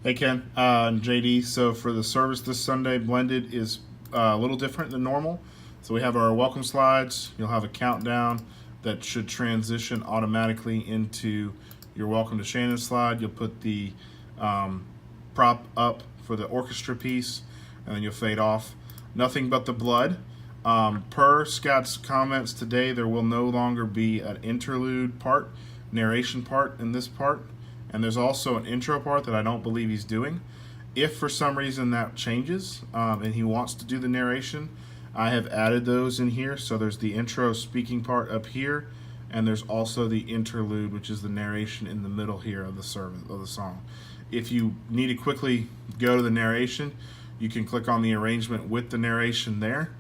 Hey Ken and JD. So for the service this Sunday, blended is a little different than normal. So we have our welcome slides. You'll have a countdown that should transition automatically into your welcome to Shannon slide. You'll put the prop up for the orchestra piece, and then you'll fade off. Nothing but the blood. Per Scott's comments today, there will no longer be an interlude part, narration part in this part. And there's also an intro part that I don't believe he's doing. If for some reason that changes and he wants to do the narration, I have added those in here. So there's the intro speaking part up here, and there's also the interlude, which is the narration in the middle here of the service of the song. If you need to quickly go to the narration, you can click on the arrangement with the narration there,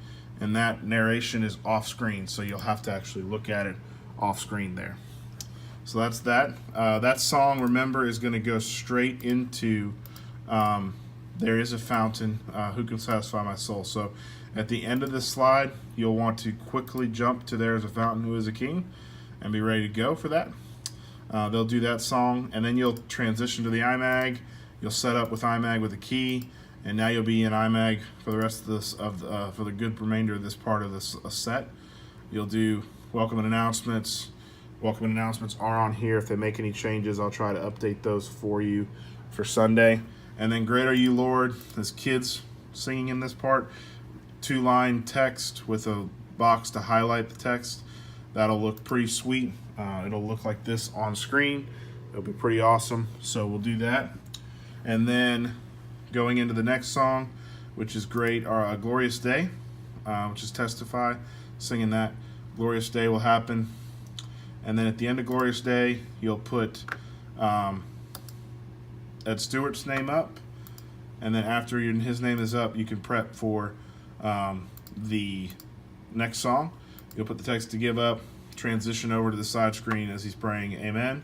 and that narration is off screen, so you'll have to actually look at it off screen there. So that's that. That song, remember, is going to go straight into There Is a Fountain, Who Can Satisfy My Soul. So at the end of this slide, you'll want to quickly jump to There Is a Fountain, Who Is a King, and be ready to go for that. They'll do that song, and then you'll transition to the iMag. You'll set up with iMag with a key, and now you'll be in iMag for the rest of this, for the good remainder of this part of this set. You'll do welcome and announcements. Welcome and announcements are on here. If they make any changes, I'll try to update those for you for Sunday. And then Great Are You, Lord, as kids singing in this part. 2-line text with a box to highlight the text. That'll look pretty sweet. It'll look like this on screen. It'll be pretty awesome. So we'll do that. And then going into the next song, which is great, our Glorious Day, which is Testify. Singing that. Glorious Day will happen. And then at the end of Glorious Day, you'll put Ed Stewart's name up. And then after his name is up, you can prep for the next song. You'll put the text to give up, transition over to the side screen as he's praying Amen.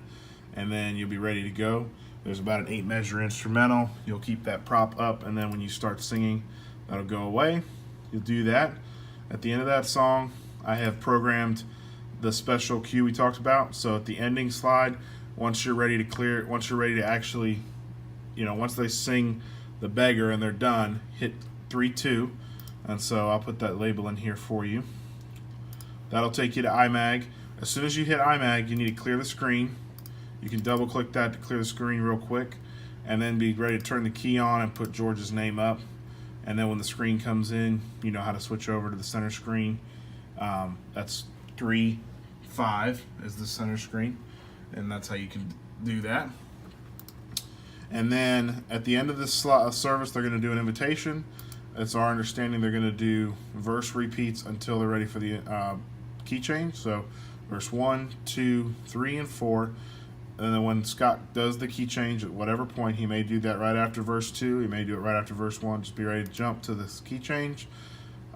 And then you'll be ready to go. There's about an 8-measure instrumental. You'll keep that prop up, and then when you start singing, that'll go away. You'll do that. At the end of that song, I have programmed the special cue we talked about. So at the ending slide, once you're ready to clear it, once you're ready to actually, once they sing the beggar and they're done, hit 3-2. And so I'll put that label in here for you. That'll take you to iMag. As soon as you hit iMag, you need to clear the screen. You can double click that to clear the screen real quick, and then be ready to turn the key on and put George's name up. And then when the screen comes in, you know how to switch over to the center screen. That's 3-5 is the center screen, and that's how you can do that. And then at the end of this service, they're going to do an invitation. It's our understanding they're going to do verse repeats until they're ready for the key change. So verse 1, 2, 3, and 4. And then when Scott does the key change at whatever point, he may do that right after verse 2. He may do it right after verse 1. Just be ready to jump to this key change.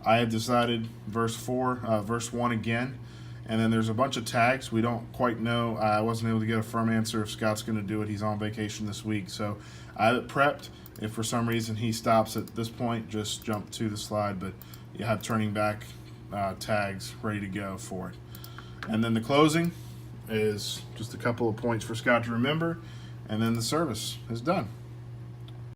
I have decided verse 1 again. And then there's a bunch of tags. We don't quite know. I wasn't able to get a firm answer if Scott's going to do it. He's on vacation this week. So I have it prepped. If for some reason he stops at this point, just jump to the slide. But you have turning back tags ready to go for it. And then the closing is just a couple of points for Scott to remember. And then the service is done.